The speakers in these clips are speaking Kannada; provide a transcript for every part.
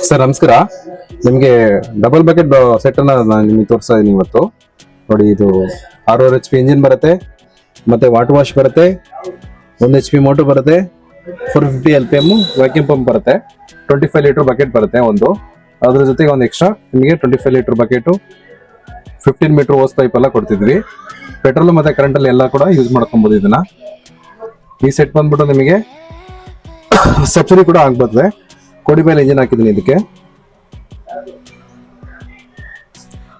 ಸರ್ ನಮಸ್ಕಾರ. ನಿಮಗೆ ಡಬಲ್ ಬಕೆಟ್ ಸೆಟ್ ಅನ್ನ ನಾನು ನಿಮಗೆ ತೋರಿಸ್ತಾ ಇದ್ದೀನಿ ಇವತ್ತು. ನೋಡಿ, ಇದು 6 HP ಇಂಜಿನ್ ಬರುತ್ತೆ, ಮತ್ತೆ ವಾಟರ್ ವಾಶ್ ಬರುತ್ತೆ, 1 HP ಮೋಟರ್ ಬರುತ್ತೆ, 450 LPM ವ್ಯಾಕ್ಯೂಮ್ ಪಂಪ್ ಬರುತ್ತೆ, 25 ಲೀಟರ್ ಬಕೆಟ್ ಬರುತ್ತೆ ಒಂದು. ಅದ್ರ ಜೊತೆಗೆ ಒಂದು ಎಕ್ಸ್ಟ್ರಾ ನಿಮಗೆ 25 litre bucket, 15 metre hose pipe ಎಲ್ಲ ಕೊಡ್ತಿದ್ವಿ. ಪೆಟ್ರೋಲ್ ಮತ್ತೆ ಕರೆಂಟ್ ಅಲ್ಲಿ ಎಲ್ಲ ಕೂಡ ಯೂಸ್ ಮಾಡ್ಕೊಬಹುದು. ಇದನ್ನ ಈ ಸೆಟ್ ಬಂದ್ಬಿಟ್ಟು ನಿಮಗೆ ಸಬ್ಸಿಡಿ ಕೂಡ ಆಗ್ಬರ್ತದೆ. ಕೋಡಿಬೈಲ್ ಇಂಜಿನ್ ಹಾಕಿದ್ದೀನಿ ಇದಕ್ಕೆ.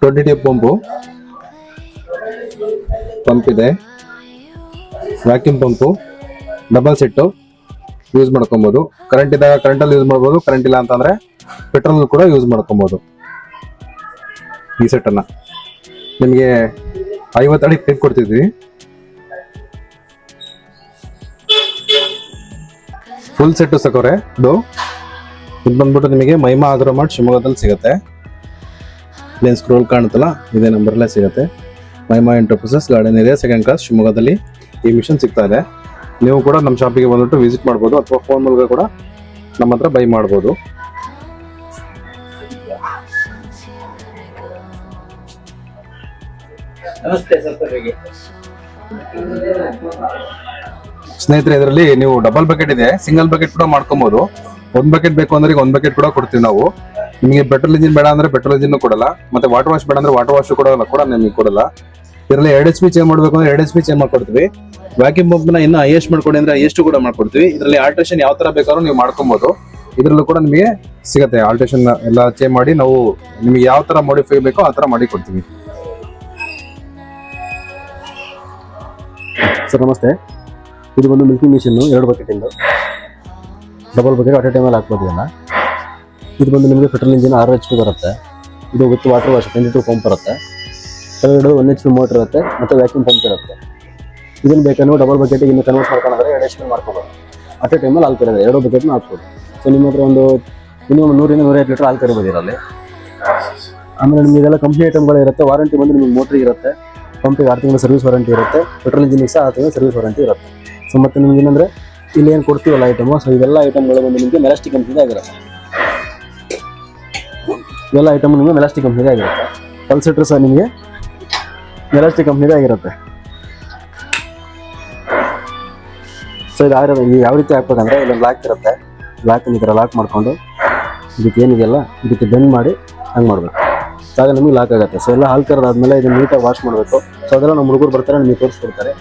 20 ಟ್ಯೂಬ್ ಪಂಪ್ ಇದೆ, vacuum pump, double set use ಮಾಡ್ಕೊಬಹುದು. ಕರೆಂಟ್ ಇದ್ದಾಗ ಕರೆಂಟ್ ಅಲ್ಲಿ ಯೂಸ್ ಮಾಡ್ಬೋದು, ಕರೆಂಟ್ ಇಲ್ಲ ಅಂತಂದ್ರೆ ಪೆಟ್ರೋಲ್ ಕೂಡ ಯೂಸ್ ಮಾಡ್ಕೊಬಹುದು. ಈ ಸೆಟ್ ಅನ್ನ ನಿಮಗೆ 50 ಅಡಿ ಪೈಪ್ ಕೊಡ್ತಿದ್ವಿ. ಫುಲ್ ಸೆಟ್ ಸಕೋರೆ ಇದು ಬಂದ್ಬಿಟ್ಟು ನಿಮಗೆ ಮಹಿಮಾ ಅಗ್ರೋಮಾರ್ಟ್ ಶಿವಮೊಗ್ಗದಲ್ಲಿ ಸಿಗುತ್ತೆ. ಪ್ಲೇನ್ ಸ್ಕ್ರೋಲ್ ಕಾಣುತ್ತಲ್ಲ, ಇದೇ ನಂಬರ್ಲೇ ಸಿಗುತ್ತೆ. Mahima enterprises, garden area, 2nd class, ಶಿವಮೊಗ್ಗದಲ್ಲಿ ಈ ಮಿಷನ್ ಸಿಗ್ತಾ ಇದೆ. ನೀವು ಕೂಡ ನಮ್ಮ ಶಾಪಿಗೆ ಬಂದ್ಬಿಟ್ಟು ವಿಸಿಟ್ ಮಾಡ್ಬೋದು, ಅಥವಾ ಫೋನ್ ಮೂಲಕ ಕೂಡ ನಮ್ಮ ಹತ್ರ ಬೈ ಮಾಡ್ಬೋದು. ಸ್ನೇಹಿತರೆ, ಇದರಲ್ಲಿ ನೀವು ಡಬಲ್ ಬಕೆಟ್ ಇದೆ, ಸಿಂಗಲ್ ಬಕೆಟ್ ಕೂಡ ಮಾಡ್ಕೊಬಹುದು. 1 ಬಕೆಟ್ ಬೇಕು ಅಂದ್ರೆ 1 ಬಕೆಟ್ ಕೂಡ ಕೊಡ್ತೀವಿ ನಾವು. ನಿಮಗೆ ಪೆಟ್ರೋಲ್ ಇಂಜಿನ್ ಬೇಡ ಅಂದ್ರೆ ಪೆಟ್ರೋಲ್ ಇಂಜಿನ್ ಕೊಡಲ್ಲ, ಮತ್ತೆ ವಾಟರ್ ವಾಶ್ ಬೇಡ ಅಂದ್ರೆ ವಾಟರ್ ವಾಶ್ ಕೂಡ ನಿಮಗೆ ಕೊಡಲ್ಲ. ಇದರಲ್ಲಿ 2 HP ಚೇಂಜ್ ಮಾಡಬೇಕು ಅಂದ್ರೆ 2 HP ಚೇಂಜ್ ಮಾಡ್ಕೊಡ್ತೀವಿ. ವ್ಯಾಕ್ಯೂಮ್ ಪಂಪ್ ನ ಇನ್ನು ಹೈಯೆಸ್ಟ್ ಮಾಡ್ಕೊಡಿ ಅಂದ್ರೆ ಹೈಯೆಸ್ಟ್ ಕೂಡ ಮಾಡ್ಕೊಡ್ತೀವಿ. ಇದರಲ್ಲಿ ಆಲ್ಟ್ರೇಷನ್ ಯಾವ ತರ ಬೇಕಾದ್ರೂ ನೀವು ಮಾಡ್ಕೊಬಹುದು. ಇದರಲ್ಲೂ ಕೂಡ ನಿಮಗೆ ಸಿಗುತ್ತೆ ಆಲ್ಟ್ರೇಷನ್ ಎಲ್ಲ ಚೇಂಜ್ ಮಾಡಿ, ನಾವು ನಿಮಗೆ ಯಾವ ತರ ಮಾಡಿಫೈ ಬೇಕೋ ಆ ತರ ಮಾಡಿ ಕೊಡ್ತೀವಿ. ಸರ್ ನಮಸ್ತೆ. ಇದು ಒಂದು ಮಿಲ್ಕಿಂಗ್ ಮಿಷಿನ್, 2 ಬಕೆಟ್ ಇಂದು ಡಬಲ್ ಬಕೆಟ್ ಅಟ್ ಎ ಟೈಮಲ್ಲಿ ಹಾಕ್ಬೋದು ಇದನ್ನ. ಇದು ಬಂದು ನಿಮಗೆ ಪೆಟ್ರೋಲ್ ಇಂಜಿನ್ 6 HP ಬರುತ್ತೆ. ಇದು ವಿತ್ ವಾಟರ್ ವಾಶ್ 22 ಪಂಪ್ ಬರುತ್ತೆ. ಕೆಳಗಡೆ 1 HP ಮೋಟರ್ ಇರುತ್ತೆ, ಮತ್ತು ವ್ಯಾಕ್ಯೂಮ್ ಪಂಪ್ ಇರುತ್ತೆ. ಇದನ್ನು ಬೇಕಾದ್ರೆ ಡಬಲ್ ಬಕೆಟ್ ಇನ್ನು ಕನ್ವರ್ಟ್ ಮಾಡ್ಕೊಂಡ್ರೆ 2 HP ಮಾಡ್ಕೋಬೋದು. ಅಟ್ ಎ ಟೈಮಲ್ಲಿ ಹಾಲು ಕರಿಯೋದು 2 ಬಕೆಟ್ನ ಹಾಕ್ಬೋದು. ಸೊ ನಿಮ್ಮ ಹತ್ರ ಒಂದು ಮಿನಿಮಮ್ 100-150 ಲೀಟರ್ ಹಾಲು ಕರಿಬೋದು ಇದರಲ್ಲಿ. ಆಮೇಲೆ ನಿಮಗೆ ಇದೆಲ್ಲ ಕಂಪ್ನಿ ಐಟಮ್ಗಳು ಇರುತ್ತೆ. ವಾರಂಟಿ ಬಂದು ನಿಮಗೆ ಮೋಟ್ರಿಗೆ ಇರುತ್ತೆ, ಪಂಪಿಗೆ 6 ತಿಂಗಳ ಸರ್ವಿಸ್ ವಾರಂಟಿ ಇರುತ್ತೆ, ಪೆಟ್ರೋಲ್ ಇಂಜಿನ್ಗೆ ಸಹ 6 ತಿಂಗಳ ಸರ್ವಿಸ್ ವಾರಂಟಿ ಇರುತ್ತೆ. ಸೊ ಮತ್ತೆ ನಿಮ್ಗೆ ಏನಂದರೆ ಇಲ್ಲಿ ಏನು ಕೊಡ್ತೀವಲ್ಲ ಐಟಮು, ಸೊ ಇದೆಲ್ಲ ಐಟಮ್ಗಳು ಬಂದು ನಿಮಗೆ ಮೆಲಾಸ್ಟಿಕ್ ಕಂಪ್ನಿದೇ ಆಗಿರುತ್ತೆ. ಇವೆಲ್ಲ ಐಟಮ್ ನಿಮಗೆ ಮೆಲಾಸ್ಟಿಕ್ ಕಂಪ್ನಿದೇ ಆಗಿರುತ್ತೆ. ಪಲ್ಸೆಟ್ರು ಸಹ ನಿಮಗೆ ಮೆಲಾಸ್ಟಿಕ್ ಕಂಪ್ನಿದೇ ಆಗಿರುತ್ತೆ. ಸೊ ಇದು ಯಾವ ರೀತಿ ಹಾಕ್ಬೇಕಂದ್ರೆ ಇಲ್ಲೊಂದು ಲಾಕ್ ಇರುತ್ತೆ. ಲಾಕ್ ಈ ಥರ ಲಾಕ್ ಮಾಡಿಕೊಂಡು ಇದಕ್ಕೆ ಏನಿದೆಯಲ್ಲ ಇದಕ್ಕೆ ಬೆಂಡ್ ಮಾಡಿ ಹಂಗೆ ಮಾಡಬೇಕು. ಆಗ ನಮಗೆ ಲಾಕ್ ಆಗುತ್ತೆ. ಸೊ ಎಲ್ಲ ಹಾಲು ಕರೆದಾದ್ಮೇಲೆ ಇದನ್ನು ನೀಟಾಗಿ ವಾಶ್ ಮಾಡಬೇಕು. ಸೊ ಅದೆಲ್ಲ ನಮ್ಮ ಹುಡುಗರು ಬರ್ತಾರೆ, ನಿಮಗೆ ತೋರಿಸ್ಕೊಡ್ತಾರೆ.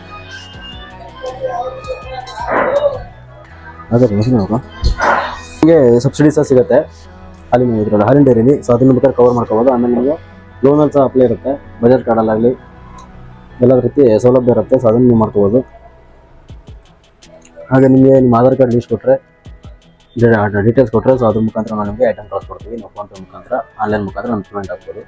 ಅದೇ ನಿಮಗೆ ಸಬ್ಸಿಡಿ ಸಹ ಸಿಗುತ್ತೆ ಹಾಲಿನ ಇದರಲ್ಲಿ, ಹಾಲಿನ ಡೈರಿಲಿ. ಸೊ ಅದನ್ನು ಬೇಕಾದ್ರೆ ಕವರ್ ಮಾಡ್ಕೋಬೋದು. ಆಮೇಲೆ ನಿಮಗೆ ಲೋನಲ್ಲಿ ಸಹ ಅಪ್ಲೈ ಇರುತ್ತೆ, ಬಜೆಟ್ ಕಾರ್ಡಲ್ಲಾಗಲಿ ಎಲ್ಲ ರೀತಿ ಸೌಲಭ್ಯ ಇರುತ್ತೆ. ಸೊ ಅದನ್ನು ನೀವು ಮಾಡ್ಕೋಬೋದು. ಹಾಗೆ ನಿಮಗೆ ನಿಮ್ಮ ಆಧಾರ್ ಕಾರ್ಡ್ ಲೀಸ್ಟ್ ಕೊಟ್ಟರೆ, ಡೀಟೇಲ್ಸ್ ಕೊಟ್ಟರೆ, ಸೊ ಅದ್ರ ಮುಖಾಂತರ ನಾವು ನಿಮಗೆ ಐಟಮ್ ಕಳಿಸ್ಕೊಡ್ತೀವಿ. ನಾವು ಫೋನ್ಪೇ ಮುಖಾಂತರ, ಆನ್ಲೈನ್ ಮುಖಾಂತರ ನಮ್ಮ ಪೇಮೆಂಟ್ ಆಗ್ಬೋದು.